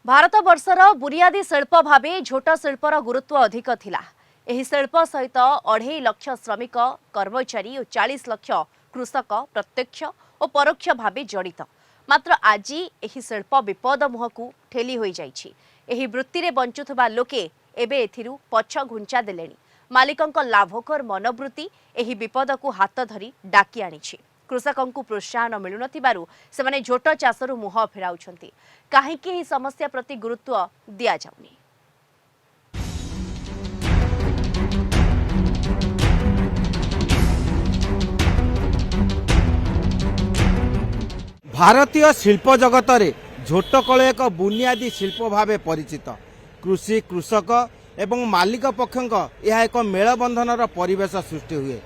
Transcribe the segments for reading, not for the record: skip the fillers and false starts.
भारत वर्षर बुनियादी शिल्प भाव झोट शिल्पर गुरुत्व अधिक थिला। एही शिल्प सहित 2.5 लाख श्रमिक कर्मचारी और 40 लाख कृषक प्रत्यक्ष और परोक्ष भाव जड़ित। मात्र आज एही शिल्प विपद मुहकू ठेली होई जाइछि। एही वृत्ति रे बंचुथबा लोके एबे एथिरु पछ घुंचा देलेनी। मालिकंक लाभकर मनोवृत्ति एही विपद को हाथ धरी डाकी आनिछि। कृषकों को प्रोत्साहन मिलु नथिबारु सेमाने झोट चाषरु मुह फेराउछंती। काहेकि एही समस्या प्रति गुरुत्व दिया जाउनी। भारतीय शिल्प जगत रे झोटकल एक बुनियादी शिल्प भाव परिचित। कृषि कृषक एवं मालिक पक्षक यह एक मेलबंधन परिवेश सृष्टि हुए।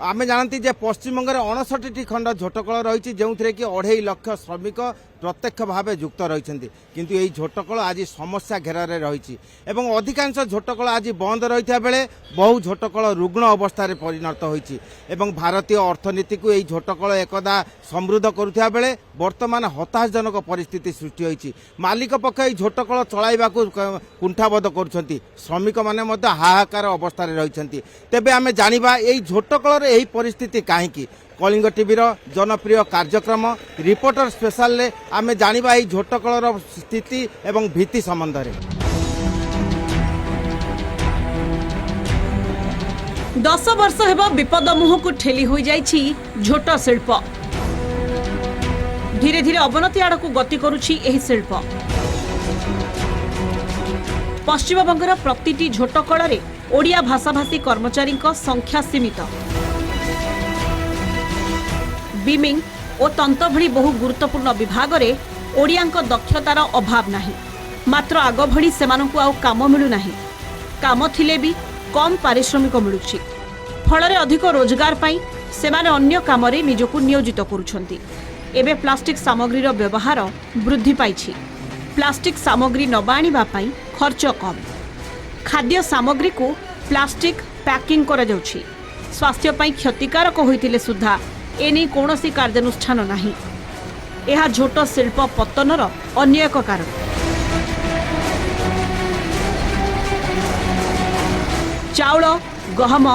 आमे जानती जे पश्चिमबंग में 59 खंड झोटकल रही जो कि 2.5 लाख श्रमिक प्रत्यक्ष भाव युक्त रही। किंतु यही झोटकल आज समस्या घेर रही। अधिकांश झोटकल आज बंद रही बेले बहु झोटकल रुग्ण अवस्था परिणत होती। भारतीय अर्थनीति को यही झोटकल एकदा समृद्ध करुवा बेले वर्तमान हताशजनक परिस्थिति सृष्टि होती। मालिक पक्ष यही झोटकल चलाइबा कुंठाबोध कर श्रमिक माने हाहाकार अवस्था रही। तेबे आमे जानिबा यही झोटकल यही परिस्थिति कहीं। कलिंग टीवी जनप्रिय कार्यक्रम रिपोर्टर स्पेशल रे आमे जानिबा यही झोटकलर स्थिति एवं भीति संबंध रे। 10 वर्ष हेब विपद मुह को ठेली हो जाइछि झोट शिल्प। धीरे धीरे अवनति आड़ को गति करुछि एही शिल्प। पश्चिमबंगर प्रतिटी झोटकल रे ओडिया भाषाभाषी कर्मचारी संख्या सीमित। बीमिंग और तंत्र भली बहु गुरुत्वपूर्ण विभाग रे ओडियांक दक्षतार अभाव नाही। मात्र आग भली सेमानंकु आउ काम मिलु नाही। काम थिले भी कम पारिश्रमिक मिलुछि। फଳରେ अधिक रोजगार पाई सेमाने अन्य काम रे निजको नियोजित करूछंती। एबे प्लास्टिक सामग्री रो व्यवहार वृद्धि पाइछि। प्लास्टिक सामग्री नबाणीबा पाई खर्च कम। खाद्य सामग्री को प्लास्टिक पैकिंग करा जाउछि। स्वास्थ्य पाई क्षतिकारक होइतिले सुद्धा एने कौनसी कार्यानुष्ठान नाही। यह झोट शिल्प पतनर अन्य एक कारण। चाउल गहम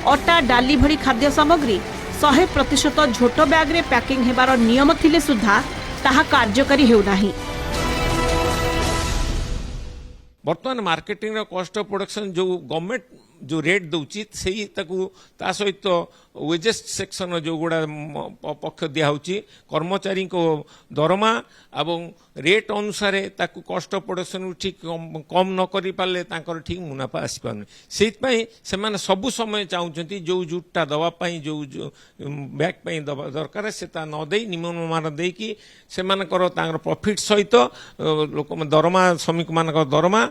अटा डाली भली खाद्य सामग्री 100% झोट बैग रे पैकिंग हेबार नियम थिले सुद्धा ताहा कार्यकारी हेउ नाही। बर्तमान मार्केटिंग कॉस्ट ऑफ प्रोडक्शन जो गवर्नमेंट जो रेट दौची से ता सहित वेजेस सेक्शन जो गुड़ा पक्ष दिया कर्मचारी को दरमा एवं रेट अनुसार ताकू कॉस्ट ऑफ प्रोडक्शन ठीक कम न कर पारे ठीक मुनाफा आसपार से सबु समय चाहते जो जूटा दवापाई जो बैग दरकार से नदे निम्न देकी से प्रॉफिट सहित लोक दरमा श्रमिक मान दरमा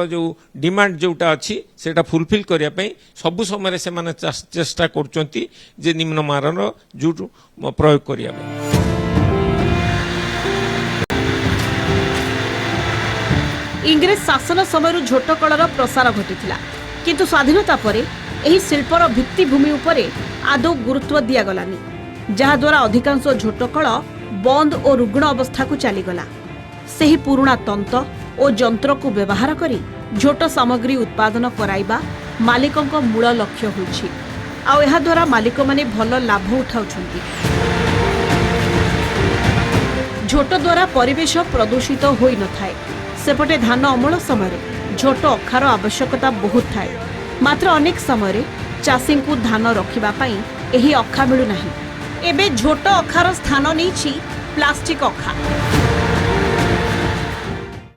जो डिमांड जोटा अच्छी से फुलफिल करने सबु समय से चेष्टा कर निम्न मानर जूट प्रयोग करने। इंग्रेज शासन समय झोटकलर प्रसार घटिथिला। किंतु स्वाधीनता परे एही शिल्पर भित्तिभूमि उपरे आदौ गुरुत्व दियागलानी, जहाँ द्वारा अधिकांश झोटकल बंद और रुग्ण अवस्था को चलीगला। सेही पुराणा तंत्र और जंत्र को व्यवहार करी झोट सामग्री उत्पादन कराइबा मालिकंक मूल लक्ष्य होइछि। आउ एहा द्वारा मालिक माने भल लाभ उठाउछन्ति। झोट द्वारा परिवेश प्रदूषित होई न थाए। सेपटे धान अमल समय झोट अखार आवश्यकता बहुत थाए। मात्र अनेक समय चाषी को धान रखिबा पई एही अखा मिलु नाही। एबे झोट अखार स्थान नैछि प्लास्टिक अखा।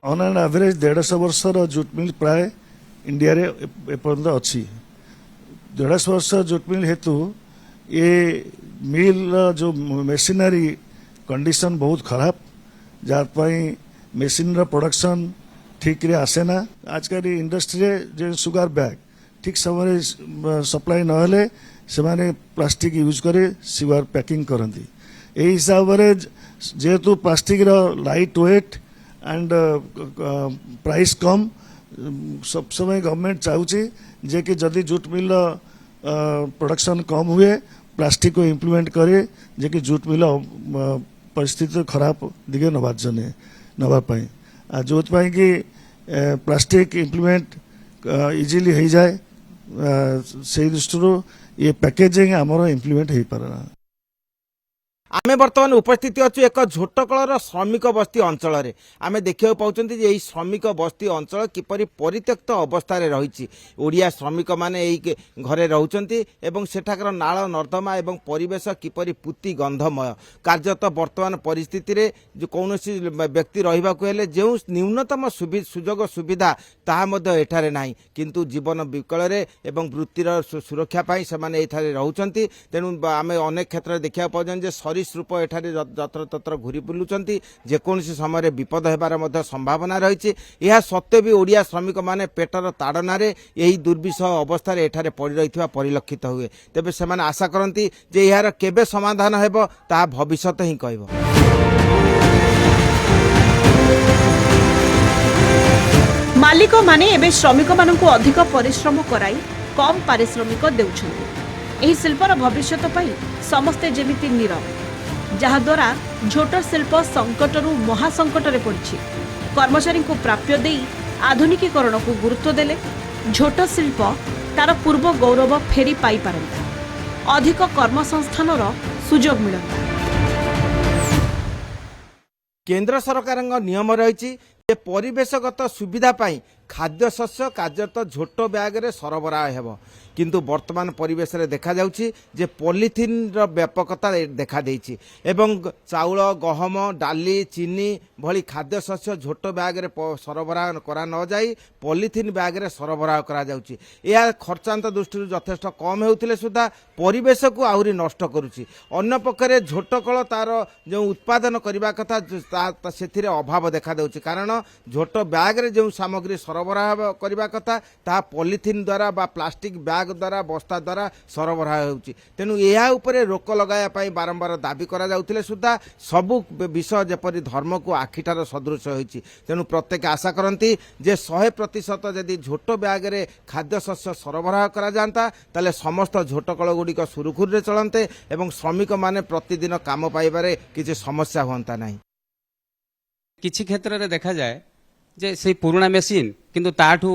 ऑन एन एवरेज 150 वर्षर जूट मिल प्राय इंडिया रे एपर्यंत अच्छी। 150 वर्ष जूट मिल हेतु ये मिल जो मेसिनरी कंडीशन बहुत खराब, जार मेसिन प्रोडक्शन ठीक रे आसेना। आजकल इंडस्ट्री जो सुगार बैग ठीक समय सप्लाई नहले से माने प्लास्टिक यूज करे सुगार पैकिंग करती। यही हिसाब से जेहेतु plastic light weight and price कम, सब समय गवर्नमेंट चाहूची जे कि जदि जूट मिल प्रोडक्शन कम हुए प्लास्टिक को इम्प्लीमेंट करे जे कि जूट मिल परिस्थिति खराब दिगे नवापाई। जो कि प्लास्टिक इम्प्लीमेंट इजिली हो जाए से दृष्टि ये पैकेजिंग आमर इम्प्लीमेंट हो पारे। आमे वर्तमान उपस्थित अच्छु एक झोटकलर श्रमिक बस्ती अंचल आम देखा पाँच श्रमिक बस्ती अंचल किपरि परित्यक्त अवस्था रही ओडिया श्रमिक माने घरे रहउचंती एवं सेठाकर नाल नर्दमा एवं परिवेश किपरि पुति गंधमय कार्यत वर्तमान परिस्थिति रे जो कौनसी व्यक्ति रहिबाकु हेले जो न्यूनतम सुजोग सुविधा ताहा मध्य एठारे नाही किंतु जीवन विकल रे एवं वृत्तिर सुरक्षा पाई सेमाने एठारे रहउचंती। तेणु आमे अनेक क्षेत्र देखा पाउछन जे सरीसृप एठारे जत्र तत्र घुरी बुलुचंती जेकोसी समय विपद हेबार मध्य संभावना रही। यह सत्वे भी ओडिया श्रमिक माने पेटर ताड़नारे यही दुर्विषह अवस्था एठारे पड़ी रही परिलक्षित हुए। तेबे सेमाने आशा करती जे यार केबे समाधान हेबो ता भविष्यत ही कहबो। मालिक माने एबे श्रमिक मानकु अधिक परिश्रम कराई कम पारिश्रमिक देउछन्ति। एही शिल्पर भविष्यत पई समस्ते जेमिति नीरव जहाद्वारा झोट शिल्प संकटरू महासंकटरे पड़िछि। कर्मचारी को प्राप्य देई आधुनिकीकरण को गुरुत्व देले झोट शिल्प तार पूर्व गौरव फेरी पाई पारंता अधिक कर्मसंस्थानर सुजोग मिलंता। केंद्र सरकार नियम रही परिवेशगत सुविधा पाई खाद्य शस्य कार्यरत झोट ब्याग रे सरबराह हेब किंतु वर्तमान परिवेश रे देखा जाउछि जे पॉलिथिन रो व्यापकता देखा देइछि एवं चाउल गहम डाली चीनी भली खाद्य शस्य झोट ब्याग रे सरबराह करा न जाई पॉलिथिन ब्याग रे सरबराह करा जाउछि। या खर्चांत दृष्टि यथेष्ट कम हेउथिले सुद्धा परिवेश को आहुरी नष्ट करुछि। अन्य पक्षरे झोटकल तार जो उत्पादन करबा कथा सेथिरे अभाव देखा देउछि कारण झोट ब्याग रे जो सामग्री सरबराह करबा कथा ता पॉलिथिन द्वारा बा प्लास्टिक ब्याग द्वारा बस्ता द्वारा सरबराह होउछि। तेणु या उपरे रोक लगाया पाई बारंबार दाबी करा जाउथिले सुद्धा सबु विषय जेपरि धर्म को आखिटार सदृश होइछि। तेणु प्रत्येक आशा करती जे 100% यदि झोट ब्याग रे खाद्य शस्य सरबराह करा जांता ताले समस्त झोटकल गुड़िक सुरुखुरु चलते एवं श्रमिक माने प्रतिदिन काम पाइबारे किछि समस्या होता नहीं। किछि क्षेत्र रे देखा जाए जे से पुराना मेसीन किंतु ताठू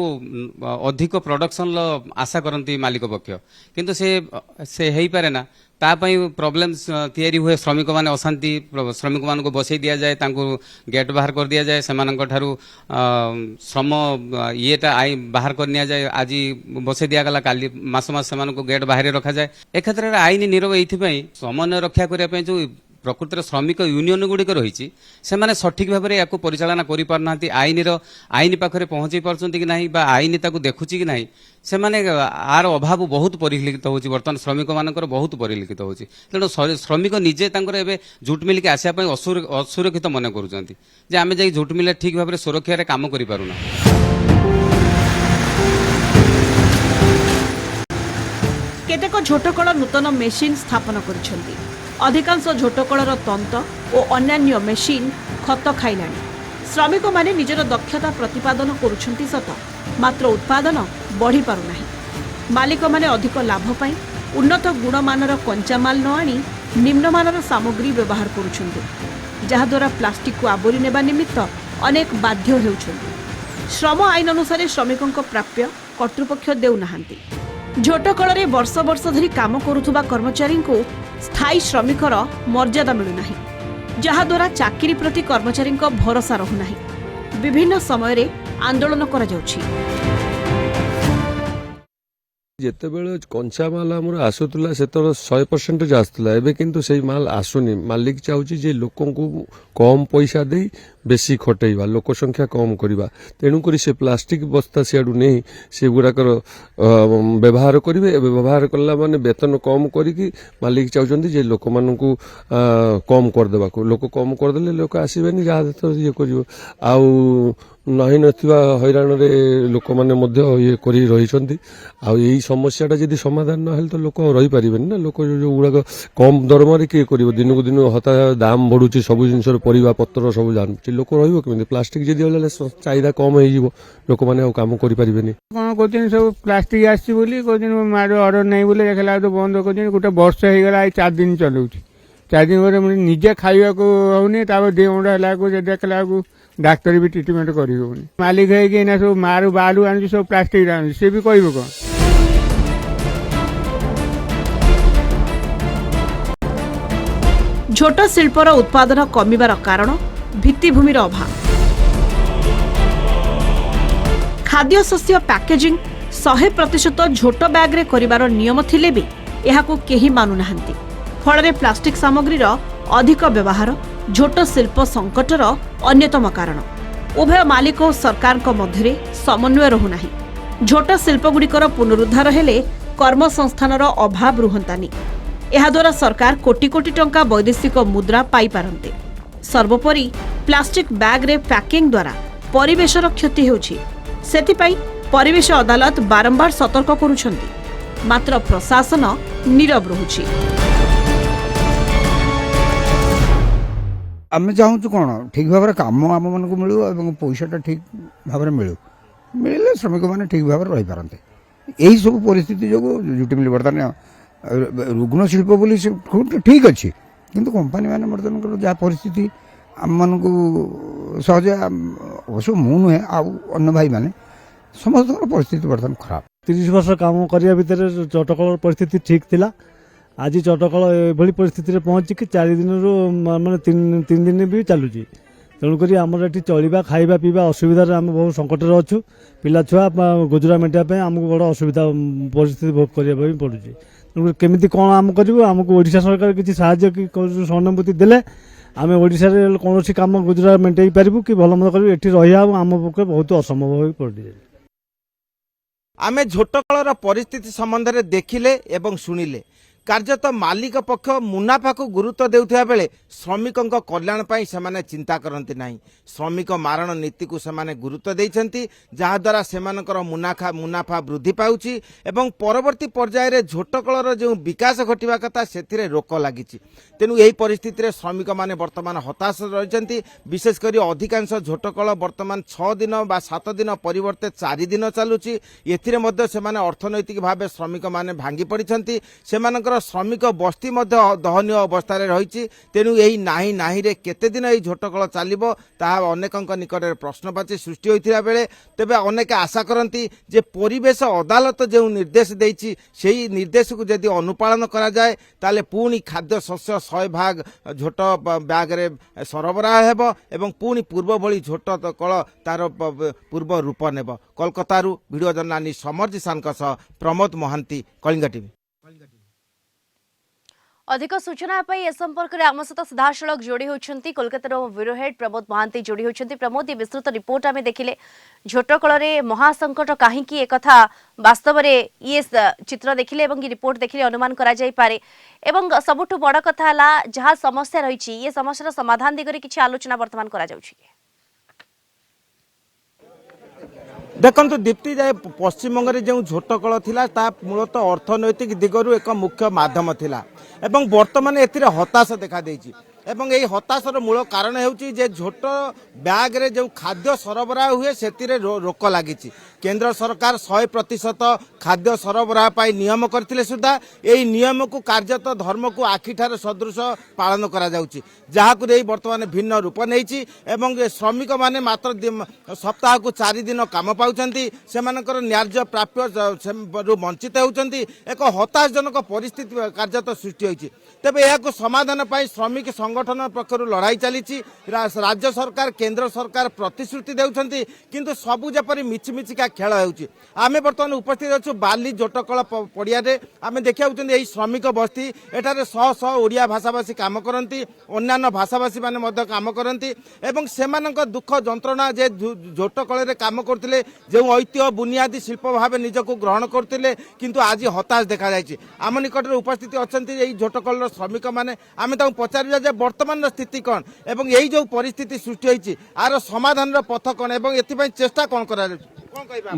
अधिक प्रोडक्शन लो आशा करती मालिक पक्ष किंतु से हेई पारे ना तापाई प्रॉब्लम्स तैयारी हुए श्रमिक माने अशांति श्रमिक मान को बसई दिया जाए तांको गेट बाहर कर दिया जाए सेमानक ठारू श्रम येटा आई बाहर कर निया जाए आज बसई दिया गला काली मास मास सेमानक गेट बाहर रखा जाए ए क्षेत्र रे आईन नीरव एथि समन्वय रक्षा करिया पई जो प्रकृतिर श्रमिक यूनियन गुड़िक रही से माने सठिक भाव में या परिचालना कर आईन पाखे पहुंची पार्टी कि नहीं आईन ताकू देखुची कि नहीं से माने आर अभाव बहुत परिलक्षित होची। वर्तमान श्रमिक मानकर बहुत परिलक्षित होची। तेणु श्रमिक निजे एवं झुट मिल के आसापी असुरक्षित मन कर आम जा झुट मिल ठीक भाव में सुरक्षा काम कर पारुना। केतेक झोटकल नूतन मेसीन स्थापन करिसेंती। अधिकांश झोटकलर तंत और अन्यान्य मेसीन खत खाइलाणी। श्रमिक माने निजर दक्षता प्रतिपादन करुछंती सत मात्र उत्पादन बढ़ी पारुनाही। मालिक माने अधिक लाभ पाई उन्नत गुणमानर कंचामाल न आनी निम्नमानर सामग्री व्यवहार करुछंती जहाद्वारा प्लास्टिक को आवरी नेबा निमित्त अनेक बाध्य हेउछंती। श्रम आईन अनुसार श्रमिकों प्राप्य कर्तृपक्ष देउ नाहांती। झोटकल वर्ष वर्ष धरी काम करुथुबा कर्मचारी को स्थायी श्रमिकर मर्यादा मिलुनाही जहाद्वारा चाकरी प्रति कर्मचारी भरोसा रहुनाही। विभिन्न समय आंदोलन करा जाउछि। जितेबाला कंचा माल आमर आसूला से 100% आसूला एवं किंतु से माल आसुनी। मालिक चाहूँ जे लोक कम पैसा दे बेसी खटेवा लोक संख्या कम करवा तेणुक से प्लास्टिक बस्ता सियाड़ू नहीं से गुड़ाकर व्यवहार करेंगे। व्यवहार कला माने वेतन कम करी मालिक चाहते जे लोक मान कम करदेवा लोक कम करदे लोक आसबेनि जहाँ ये कर नहीं नथिबा हैरान रे लोक माने मध्य ये करी रही यही समस्याटा जदि समाधान ना हेल तो लोक रही पारिबेनि ना। लोक जो गुड़ाक कम दरमा रे के करिवो दिनकु दिन हता दाम बढ़ुची सब जिनस परिवा पत्र सब जानुची लोक रहिबो केमिति। प्लास्टिक जदि होला चाहिदा कम हो जिवो लोक माने काम करि पारिबेनि। कोन कोथिन सब प्लास्टिक आसी बोली कोथिन मारो ऑर्डर नहीं बोले देखला तो बंद कोथिन गोटे वर्ष हे गला 4 दिन चलौची 4 दिन पर निजे खाइबा को होनी तापर 2 घंटा हला को देखला को ଡାକ୍ତର ବି ଟ୍ରିଟମେଣ୍ଟ କରିହେବନି। ମାଲିକ ହେଇକି ଏଇନା ସବୁ ମାରୁ ବାହାରୁ ଆଣୁଛି ସବୁ ପ୍ଲାଷ୍ଟିକ ଆଣୁଛି, ସେ ବି କହିବ କ'ଣ? ଝୋଟ ଶିଳ୍ପର ଉତ୍ପାଦନ କମିବାର କାରଣ ଭିତ୍ତିଭୂମିର ଅଭାବ। ଖାଦ୍ୟଶସ୍ୟ ପ୍ୟାକେଜିଂ 100% ଝୋଟ ବ୍ୟାଗ୍ରେ କରିବାର ନିୟମ ଥିଲେ ବି ଏହାକୁ କେହି ମାନୁନାହାନ୍ତି। ଫଳରେ ପ୍ଲାଷ୍ଟିକ ସାମଗ୍ରୀର ଅଧିକ ବ୍ୟବହାର ଝୋଟ ଶିଳ୍ପ ସଙ୍କଟର ଅନ୍ୟତମ କାରଣ। ଉଭୟ ମାଲିକ ଓ ସରକାରଙ୍କ ମଧ୍ୟରେ ସମନ୍ୱୟ ରହୁନାହିଁ। ଝୋଟ ଶିଳ୍ପଗୁଡ଼ିକର ପୁନରୁଦ୍ଧାର ହେଲେ କର୍ମସଂସ୍ଥାନର ଅଭାବ ରୁହନ୍ତାନି। ଏହାଦ୍ୱାରା ସରକାର କୋଟି କୋଟି ଟଙ୍କା ବୈଦେଶିକ ମୁଦ୍ରା ପାଇପାରନ୍ତେ। ସର୍ବୋପରି ପ୍ଲାଷ୍ଟିକ ବ୍ୟାଗ୍ରେ ପ୍ୟାକିଂ ଦ୍ୱାରା ପରିବେଶର କ୍ଷତି ହେଉଛି। ସେଥିପାଇଁ ପରିବେଶ ଅଦାଲତ ବାରମ୍ବାର ସତର୍କ କରୁଛନ୍ତି, ମାତ୍ର ପ୍ରଶାସନ ନୀରବ ରହୁଛି। ଆମେ ଚାହୁଁଛୁ କ'ଣ, ଠିକ୍ ଭାବରେ କାମ ଆମମାନଙ୍କୁ ମିଳୁ ଏବଂ ପଇସାଟା ଠିକ୍ ଭାବରେ ମିଳିଲେ ଶ୍ରମିକମାନେ ଠିକ୍ ଭାବରେ ରହିପାରନ୍ତେ। ଏହିସବୁ ପରିସ୍ଥିତି ଯୋଗୁଁ ଝୋଟ ମିଲ୍ ବର୍ତ୍ତମାନ ରୁଗ୍ଣ ଶିଳ୍ପ ବୋଲି ସେ ଠିକ୍ ଅଛି, କିନ୍ତୁ କମ୍ପାନୀମାନେ ବର୍ତ୍ତମାନଙ୍କର ଯାହା ପରିସ୍ଥିତି ଆମମାନଙ୍କୁ ସହଜେ, ଅବଶ୍ୟ ମୁଁ ନୁହେଁ ଆଉ ଅନ୍ୟ ଭାଇମାନେ ସମସ୍ତଙ୍କର ପରିସ୍ଥିତି ବର୍ତ୍ତମାନ ଖରାପ। 30 ବର୍ଷ କାମ କରିବା ଭିତରେ ଚଟକଳର ପରିସ୍ଥିତି ଠିକ୍ ଥିଲା। ଆଜି ଚଟକଳ ଏଭଳି ପରିସ୍ଥିତିରେ ପହଞ୍ଚିକି 4 ଦିନରୁ ମାନେ 3 ଦିନ ବି ଚାଲୁଛି। ତେଣୁକରି ଆମର ଏଠି ଚଳିବା ଖାଇବା ପିଇବା ଅସୁବିଧାରେ ଆମେ ବହୁ ସଂକଟରେ ଅଛୁ। ପିଲାଛୁଆ ଗୁଜୁରା ମେଣ୍ଟାଇବା ପାଇଁ ଆମକୁ ବଡ଼ ଅସୁବିଧା ପରିସ୍ଥିତି ଭୋଗ କରିବା ପାଇଁ ପଡ଼ୁଛି। ତେଣୁକରି କେମିତି କ'ଣ ଆମେ କରିବୁ? ଆମକୁ ଓଡ଼ିଶା ସରକାର କିଛି ସାହାଯ୍ୟ କି ସହାନୁଭୂତି ଦେଲେ ଆମେ ଓଡ଼ିଶାରେ କୌଣସି କାମ ଗୁଜୁରା ମେଣ୍ଟାଇ ପାରିବୁ କି ଭଲ ମନ୍ଦ କରିବୁ। ଏଠି ରହିବା ଆମ ପକ୍ଷେ ବହୁତ ଅସମ୍ଭବ ହୋଇ ପଡ଼ିଛି। ଆମେ ଝୋଟକଳର ପରିସ୍ଥିତି ସମ୍ବନ୍ଧରେ ଦେଖିଲେ ଏବଂ ଶୁଣିଲେ। କାର୍ଯ୍ୟତଃ ମାଲିକ ପକ୍ଷ ମୁନାଫାକୁ ଗୁରୁତ୍ୱ ଦେଉଥିବା ବେଳେ ଶ୍ରମିକଙ୍କ କଲ୍ୟାଣ ପାଇଁ ସେମାନେ ଚିନ୍ତା କରନ୍ତି ନାହିଁ। ଶ୍ରମିକ ମାରଣ ନୀତିକୁ ସେମାନେ ଗୁରୁତ୍ୱ ଦେଇଛନ୍ତି, ଯାହାଦ୍ୱାରା ସେମାନଙ୍କର ମୁନାଫା ବୃଦ୍ଧି ପାଉଛି ଏବଂ ପରବର୍ତ୍ତୀ ପର୍ଯ୍ୟାୟରେ ଝୋଟକଳର ଯେଉଁ ବିକାଶ ଘଟିବା କଥା ସେଥିରେ ରୋକ ଲାଗିଛି। ତେଣୁ ଏହି ପରିସ୍ଥିତିରେ ଶ୍ରମିକମାନେ ବର୍ତ୍ତମାନ ହତାଶ ରହିଛନ୍ତି। ବିଶେଷ କରି ଅଧିକାଂଶ ଝୋଟକଳ ବର୍ତ୍ତମାନ 6 ଦିନ ବା 7 ଦିନ ପରିବର୍ତ୍ତେ 4 ଦିନ ଚାଲୁଛି। ଏଥିରେ ମଧ୍ୟ ସେମାନେ ଅର୍ଥନୈତିକ ଭାବେ ଶ୍ରମିକମାନେ ଭାଙ୍ଗି ପଡ଼ିଛନ୍ତି। ସେମାନଙ୍କର ଶ୍ରମିକ ବସ୍ତି ମଧ୍ୟ ଦହନୀୟ ଅବସ୍ଥାରେ ରହିଛି। ତେଣୁ ଏହି ନାହିଁରେ କେତେ ଦିନ ଏହି ଝୋଟକଳ ଚାଲିବ ତାହା ଅନେକଙ୍କ ନିକଟରେ ପ୍ରଶ୍ନବାଚୀ ସୃଷ୍ଟି ହୋଇଥିବା ବେଳେ ତେବେ ଅନେକ ଆଶା କରନ୍ତି ଯେ ପରିବେଶ ଅଦାଲତ ଯେଉଁ ନିର୍ଦ୍ଦେଶ ଦେଇଛି ସେହି ନିର୍ଦ୍ଦେଶକୁ ଯଦି ଅନୁପାଳନ କରାଯାଏ ତାହେଲେ ପୁଣି ଖାଦ୍ୟଶସ୍ୟ 100% ଝୋଟ ବ୍ୟାଗ୍ରେ ସରବରାହ ହେବ ଏବଂ ପୁଣି ପୂର୍ବ ଭଳି ଝୋଟ କଳ ତାର ପୂର୍ବ ରୂପ ନେବ। କୋଲକାତାରୁ ଭିଡ଼ିଓ ଜର୍ଣ୍ଣାଲିଷ୍ଟ ସମର ଜିସାନଙ୍କ ସହ ପ୍ରମୋଦ ମହାନ୍ତି, କଳିଙ୍ଗ ଟିଭି। अधिक सूचना ए संपर्क में आम सहित सीधासख जोड़ी होती कोलकातार ब्यूरो हेड प्रमोद महांती जोड़ी होती। प्रमोद, ये विस्तृत रिपोर्ट आम देखिले झोटकल महासंकट कहीं एक वास्तव में ये चित्र देखिले ये रिपोर्ट देखिले अनुमान करा जाई पारे एवं सबुठु बड़ कथा जहाँ समस्या रही ये समस्या समाधान दिगरे किसी आलोचना वर्तमान करा जाउछि। देखु दीप्ति जाए पश्चिमबंग जो झोटकल थिला ता मूलतः अर्थनैतिक दिगरु एक मुख्य माध्यम थिला एवं वर्तमान एथिरे हताश देखा देइछि एवं यही हताशर मूल कारण हेउछि जे झोट ब्याग रे जो खाद्य सरबराह हुए सेतिरे रोक लागिछि। केंद्र सरकार 100% खाद्य सरबराह पाई नियम करथिले सुद्धा एही नियम को कार्यत धर्म को आखिठार सदृश पालन करा जाउछि, जहाकु नै वर्तमान भिन्न रूप नैछि एवं श्रमिक माने मात्र सप्ताह को 4 दिन काम पाउछन्ति, सेमानकर न्याय्य प्राप्य वंचित होउछन्ति। एक हताशजनक परिस्थिति कार्यत सृष्टि होइछि। तेबे एहाकु समाधान पाई श्रमिक संगठन पक्षर लड़ाई चली। राज्य सरकार केंद्र सरकार प्रतिश्रुति देउछन्ति किंतु सबु जेपरि मिछमिछिका खेल होउछि। आमे वर्तमान उपस्थित अछु बाली झोटकल पड़िया रे। आमे देखियाउछन्ति एही श्रमिक बस्ती एठारे 100 ओडिया भाषाभाषी काम करन्ति, अन्यान्य भाषाभाषी माने मध्य काम करन्ति एवं सेमानक दुख जंत्रणा जे झोटकल रे काम करथिले जे ऐतिह्य बुनियादी शिल्प भाबे निजको ग्रहण करथिले किंतु आज हताश देखा जायछि। आम निकट रे उपस्थित अछन्ति एही झोटकल श्रमिक माने। आमे ताऊ पचारिबा जे वर्तमान स्थिति कौन एवं यही जो परिस्थिति सृष्टि होइछि आर समाधान पथ कौन एवं एथि चेष्टा कौन करा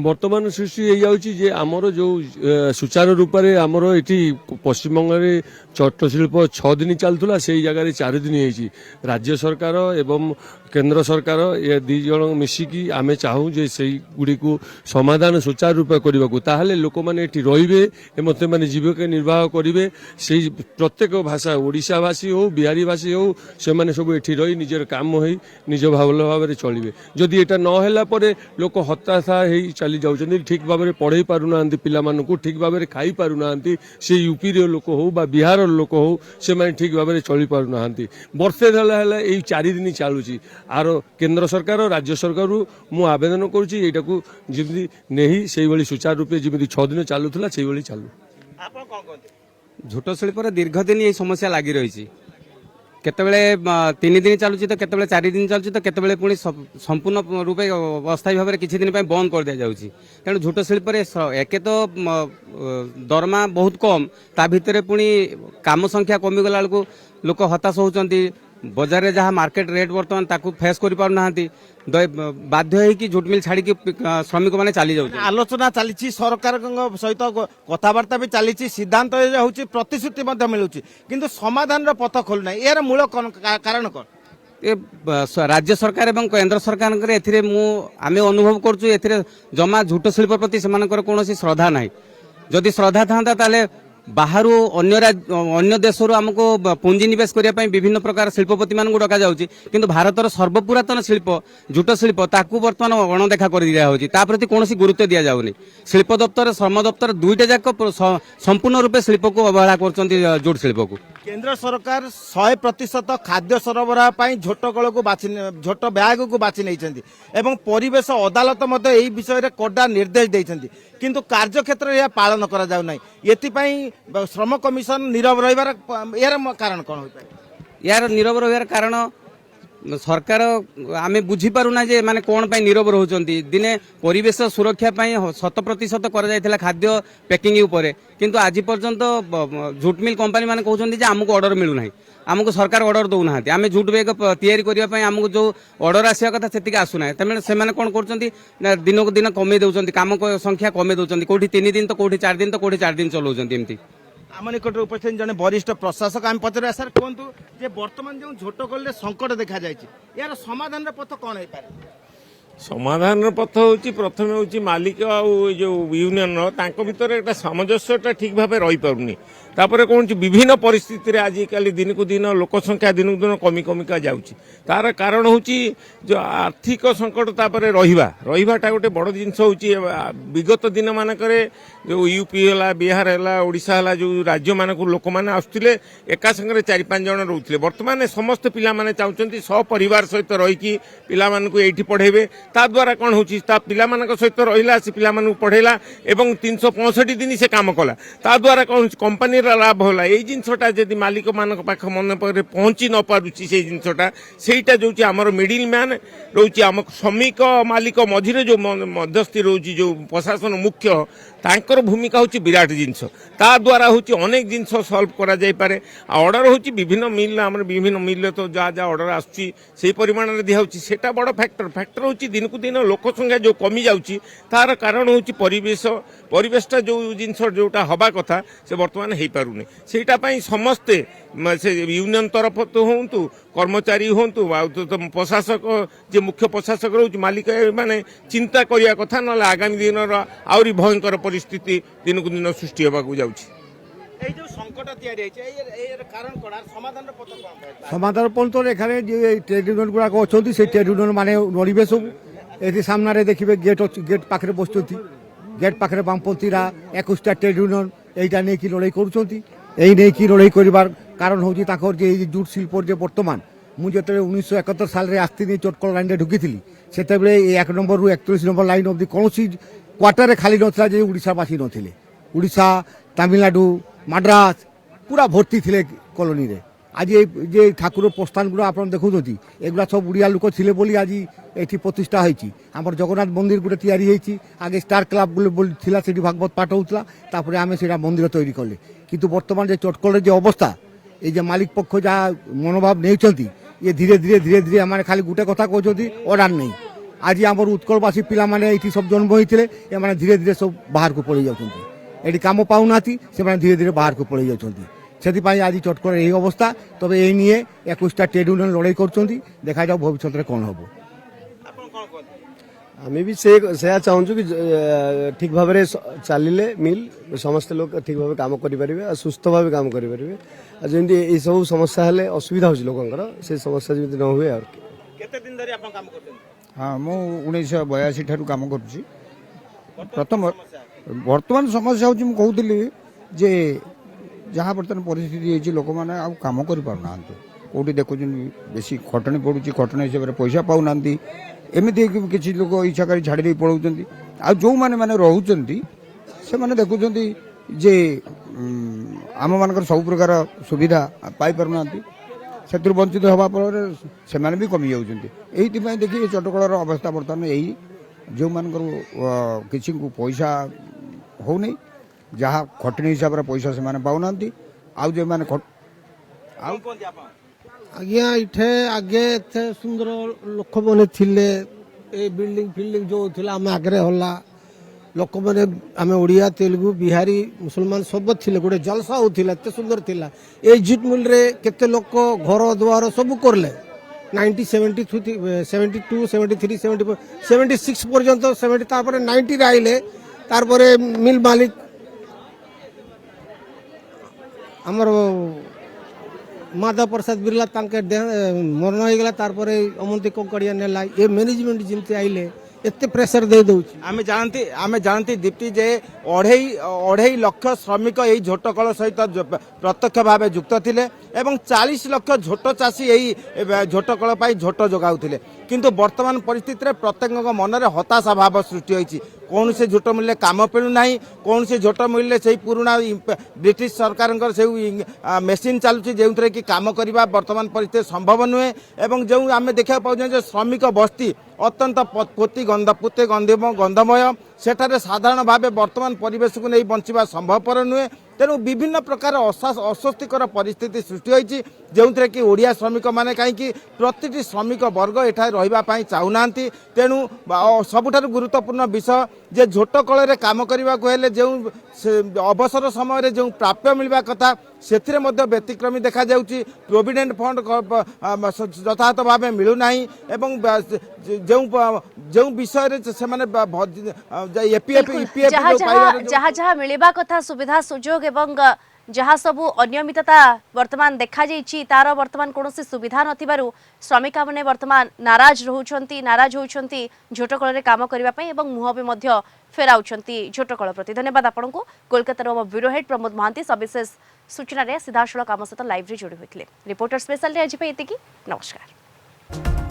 বর্তমান সৃষ্টি হয়েযাଉଛି যে আমার যে সুচারু রূপে আমার এটি পশ্চিমবঙ্গে চট্টশিল্প 6 দিন চালুলা সেই জায়গায় 4 দিন হয়েছি। রাজ্য সরকার এবং কেন্দ্র সরকার এ দুই জন মিশিকি আমি চাহু যে সেইগুড়ি সমাধান সুচারু রূপে করা তাহলে লোক মানে এটি রহবে এবং মানে জীবিকা নির্বাহ করবে। সেই প্রত্যেক ভাষা ওড়িশাবাসী হোক বিহারী ভাষী হোক সে সব এটি রহি নিজের কাম হয়ে নিজ ভালো ভাবে চলবে। যদি এটা নহলা পরে লোক হতাশা হয়ে চালি যাচ্ছেন, ঠিক ভাবে পড়াই পারু না পিলামানଙ୍କୁ ঠিক ভাবে খাই পারু না। সেই यूपी লোক হোক বা বিহারর লোক হোক সে ঠিক ভাবে চলি পারু না। বর্ষে হলা এই 4 দিন চালুছি। আর কেন্দ্র সরকার রাজ্য সরকার মু আবেদন করছি এইটাকু যেমনি নেই সেইভাবে সুচারু রূপে যেমনি 6 দিন চালুলা সেইভাবে চালু। ঝୋଟ ଶିଳ୍ପରେ ଦୀର୍ଘ ଦିନ ଏହି ସମସ୍ୟା ଲାଗି ରହିଛି। କେତେବେଳେ 3 ଦିନ ଚାଲୁଛି ତ କେତେବେଳେ 4 ଦିନ ଚାଲୁଛି ତ କେତେବେଳେ ପୁଣି ସମ୍ପୂର୍ଣ୍ଣ ରୂପେ ଅସ୍ଥାୟୀ ଭାବରେ କିଛି ଦିନ ପାଇଁ ବନ୍ଦ କରିଦିଆଯାଉଛି। ତେଣୁ ଝୋଟ ଶିଳ୍ପରେ ଏକେ ତ ଦରମା ବହୁତ କମ୍, ତା ଭିତରେ ପୁଣି କାମ ସଂଖ୍ୟା କମିଗଲା ବେଳକୁ ଲୋକ ହତାଶ ହେଉଛନ୍ତି। ବଜାରରେ ଯାହା ମାର୍କେଟ ରେଟ୍ ବର୍ତ୍ତମାନ ତାକୁ ଫେସ୍ କରିପାରୁନାହାନ୍ତି, ବାଧ୍ୟ ହେଇକି ଝୋଟ ମିଲ୍ ଛାଡ଼ିକି ଶ୍ରମିକମାନେ ଚାଲି ଯାଉଛନ୍ତି। ଆଲୋଚନା ଚାଲିଛି, ସରକାରଙ୍କ ସହିତ କଥାବାର୍ତ୍ତା ବି ଚାଲିଛି, ସିଦ୍ଧାନ୍ତ ହେଉଛି ପ୍ରତିଶ୍ରୁତି ମଧ୍ୟ ମିଳୁଛି, କିନ୍ତୁ ସମାଧାନର ପଥ ଖୋଲୁନାହିଁ। ଏହାର ମୂଳ କାରଣ କ'ଣ? ଏ ରାଜ୍ୟ ସରକାର ଏବଂ କେନ୍ଦ୍ର ସରକାରଙ୍କର ଏଥିରେ ଆମେ ଅନୁଭବ କରୁଛୁ ଏଥିରେ ଜମା ଝୋଟ ଶିଳ୍ପ ପ୍ରତି ସେମାନଙ୍କର କୌଣସି ଶ୍ରଦ୍ଧା ନାହିଁ। ଯଦି ଶ୍ରଦ୍ଧା ଥାନ୍ତା ତାହେଲେ ବାହାରୁ ଅନ୍ୟ ଦେଶରୁ ଆମକୁ ପୁଞ୍ଜି ନିବେଶ କରିବା ପାଇଁ ବିଭିନ୍ନ ପ୍ରକାର ଶିଳ୍ପପତିମାନଙ୍କୁ ଡକାଯାଉଛି, କିନ୍ତୁ ଭାରତର ସର୍ବପୁରାତନ ଶିଳ୍ପ ଝୋଟ ଶିଳ୍ପ ତାକୁ ବର୍ତ୍ତମାନ ଅଣଦେଖା କରିଦିଆଯାଉଛି। ତା ପ୍ରତି କୌଣସି ଗୁରୁତ୍ୱ ଦିଆଯାଉନି। ଶିଳ୍ପ ଦପ୍ତର ଶ୍ରମ ଦପ୍ତର ଦୁଇଟା ଯାକ ସମ୍ପୂର୍ଣ୍ଣ ରୂପେ ଶିଳ୍ପକୁ ଅବହେଳା କରୁଛନ୍ତି ଝୋଟ ଶିଳ୍ପକୁ। କେନ୍ଦ୍ର ସରକାର 100% ଖାଦ୍ୟ ସରବରାହ ପାଇଁ ଝୋଟ କଳକୁ ଝୋଟ ବ୍ୟାଗକୁ ବାଛି ନେଇଛନ୍ତି ଏବଂ ପରିବେଶ ଅଦାଲତ ମଧ୍ୟ ଏହି ବିଷୟରେ କଡ଼ା ନିର୍ଦ୍ଦେଶ ଦେଇଛନ୍ତି, କିନ୍ତୁ କାର୍ଯ୍ୟକ୍ଷେତ୍ରରେ ଏହା ପାଳନ କରାଯାଉନାହିଁ। ଏଥିପାଇଁ ଶ୍ରମ କମିଶନ ନୀରବ ରହିବାର ଏହାର କାରଣ କ'ଣ ହୋଇପାରେ? यार नीरव रहिबार कारण सरकार आम बुझीपारुना जे माने कौन पाई नीरव रोचंती। दिने परिवेश सुरक्षा पाई 100% कर खाद्य पैकिंग उपरे, किंतु आज पर्यंत झुट मिल कंपनी माने कहउछंती जे हमको ऑर्डर मिलु नाही, हमको सरकार ऑर्डर दउ ना। आम झुट बैग तैयारी करबा पई हमको जो ऑर्डर आसिया कथा सेतिक आसु नाही। तमें से माने कोन करछंती दिन को दिन कमे दउछंती, काम को संख्या कमे दउछंती। कोठी 3 दिन तो कोठी 4 दिन तो कोठी 4 दिन चलाउछंती। एमती आम निकट उपस्थित जने वरिष्ठ प्रशासक आम पचर सर कहतु जे वर्तमान जो झोट कले संकट देखा जाए यार समाधान पथ कौन हो पारे? समाधान पथ हूँ प्रथम हूँ मालिक जो यूनियन भर एक सामंजस्यता ठीक भाव रही पारनी। तापर कौन विभिन्न परिस्थिति आजिकल दिन को दिन लोक संख्या दिन को दिन कमी कमिका जाऊँगी। तार कारण हूँ जो आर्थिक संकट तापर रहीटा गोटे बड़ जिनस हूँ। विगत दिन मानक जो यूपी है बिहार है ओडिशा है जो राज्य मानक लोक मैंने आसुले एका संगे 4-5 जन रोते। बर्तमान समस्त पिला माने चाहते सपरिवार सहित रहीकि पिला ये पढ़ेबे। ता द्वारा कौन हो पिला सहित रहा से पिला पढ़ेला एवं 365 दिन से काम कला। ता द्वारा कौन कंपनी लाभ होला। ये जिनसटा जदि मालिक मान पाख मन पर पहुँची न पारुची से जिनसटा सेटा जो आमर मिडिल मैन रोचे आम श्रमिक मालिक मझिरे जो मध्यस्थी रोची जो प्रशासन मुख्य तांकर भूमिका हूँ विराट जिनस। ता द्वारा हूँ अनेक जिनस सल्व करा जाय पारे। ऑर्डर हूँ विभिन्न मिल आम विभिन्न मिल तो जहाँ जहाँ ऑर्डर आसुची से परिमाण में दिया सेटा बड़ फैक्टर हूँ दिन को दिन लोक संख्या जो कमी जाऊँगी तार कारण हूँ परिवेशटा जो जिनस जोटा हवा कथा से बर्तमान हो पारुनी। सेटा पई समस्ते से यूनियन तरफ तो हूँ कर्मचारी हूँ प्रशासक जे मुख्य प्रशासक रोच मालिक माने चिंता करिया कथा ना आगामी दिन आहरी भयंकर परिस्थिति दिन को दिन सृष्टि होगा जाऊँगी। समाधान पथ एखाने ट्रेड यूनियन गुड़ाक अच्छा से ट्रेड यूनियन माने नड़े सब ये सामने देखिए गेट गेट पाखे बस गेट पाखे बामपंथीरा 21टा ट्रेड यूनियन यहीटा नहीं कि लड़ाई करुँच लड़ाई कर कारण हूँ जूट शिल्प बर्तमान मुझे 1971 साल में आसती चटकल लाइन में ढुकी से 1 नंबर रु 41 नंबर लाइन अब्दी कौन क्वार्टर खाली नाला जे ओडावासी नथिले। ओडिशा तमिलनाडु मद्रास पूरा भर्ती थे कॉलोनी रे। आज ये ठाकुर प्रस्थान गुड़ा आप देखुं एगुला सब उड़िया लोक थे आज ये प्रतिष्ठा होती। आम जगन्नाथ मंदिर गोटे तैयारी आगे स्टार क्लब थिला से भागवत पाठ होता आम से मंदिर तैयारी कले। किंतु बर्तमान चटकल जो अवस्था ये मालिक पक्ष जहाँ मनोभाव नहीं ये धीरे धीरे धीरे धीरे आम खाली गोटे कथा कहते ऑर्डर नहीं आज आमर उत्कलवासी पिला माने एठी सब जन्म होइतिले ए माने धीरे धीरे सब बाहर को पळै जाउछन्ती एठी काम पाउनाती से माने धीरे धीरे बाहर को पळै जाउछन्ती सेथिपाई आज चटकर এই অবস্থা তবে এই নিয়ে 21টা ট্রেড ইউনিয়ন লড়াই করছন্তি দেখা যাও ভবিষ্যতে কোন হবো আমি भी से चाहूँ कि ठीक भाव में चलिले मिल समस्त लोग ठीक भाव काम करें सुस्थ भाव काम करें जमी ये सब समस्या हेले असुविधा हो लोकंर से समस्या जमी न हुए और केते दिन धरि आपण काम करछन हाँ मु 1982 ठारू काम करुच्ची प्रथम वर्तमान समस्या हूँ मुझे कहूली जे जहाँ बर्तमान परिस्थिति लोक मैंने आ कम कर कौटी देखुं बेसी खटणी पड़ू खटणी हिसाब से पैसा पाऊना एमती किसी लोक इच्छा कर छाड़ी पलाऊँ आ जो मैंने मैंने रोचंती से मैंने देखुं जे आम मान सब प्रकार सुविधा पाई पारना से वंचित हवा फल से भी कमी जाऊँगी यही देखिए चटकलर अवस्था बर्तमान यही जो मान किसी को पैसा हो नहीं जहाँ खटनी हिसाब से पैसा से माने पाऊना आउ जो मैंने आज्ञा इठे आगे एते सुंदर लोक मैंने थिले ए बिल्डिंग फिल्डिंग जो थिला आम आगे होला लोक मैंने आम ओडिया तेलुगु बिहारी मुसलमान सब थिले गोटे जलसा होथिला एते सुंदर थिला ए जिट मिल रे केते लोक घर द्वार सब करले 1972 72 73 74 76 पर्यंत 70 तापर 90 रे आइले तारपर मिल मालिक आमर माधव प्रसाद बिरला तांके मरण हो गला तारपर अमंती कंकड़िया नेला ये मैनेजमेंट जिमती आइले एते प्रेशर दे दउची आमे जानती दीप्ति जे 2.5 लाख श्रमिक यही झोट कल सहित प्रत्यक्ष भाव युक्त थिले एवं 40 लाख झोट चाषी यही झोट कल पाई झोट जोगाउथिले किंतु वर्तमान परिस्थिति रे प्रत्येक मन में हताशा भाव सृष्टि होईची कौन से झोट मिलले काम पेलु नाही कौन से झोट मिलले से पुराना ब्रिटिश सरकार से मेसीन चलुची जो कि काम करवा वर्तमान परिस्थिति संभव नुहे एवं जो आम देखा पाऊँ श्रमिक बस्ती अत्यंत पोती पुते गंधमय सेठारे साधारण भाव वर्तमान परिवेश को नहीं बंचवा संभवपर नुहे तेणु विभिन्न प्रकार अस्वस्तिकर परिस्थिति सृष्टि होती जो कि ओडिया श्रमिक माने कहीं प्रति श्रमिक वर्ग एठार रही चाहूना तेणु सबुठारु गुरुत्वपूर्ण विषय जे झोट कल काम करने को हेले जो अवसर समय जो प्राप्य मिलवा कथा से व्यतिक्रमी देखा जाउची प्रोविडेंट फंड यथार्थ भाव मिलूना एवं जो विषय जहाँ जहाँ मिलवा कथा सुविधा सुजोग एवं जहाँ सबू अनियमितता वर्तमान देखा जाइछि तार वर्तमान कौन सुविधा नथिबारु श्रमिक माने वर्तमान नाराज होउछंती झोट कल काम करने मुह भी मध्य फेराउछंती झोट कल प्रति। धन्यवाद आपन को कोलकाता ब्यूरो हेड प्रमोद महांती सविशेष सूचना रे सीधासळख आम सहित लाइव रे जोड़ी होइथिले रिपोर्टर स्पेशल रे आज पे एतिकी नमस्कार।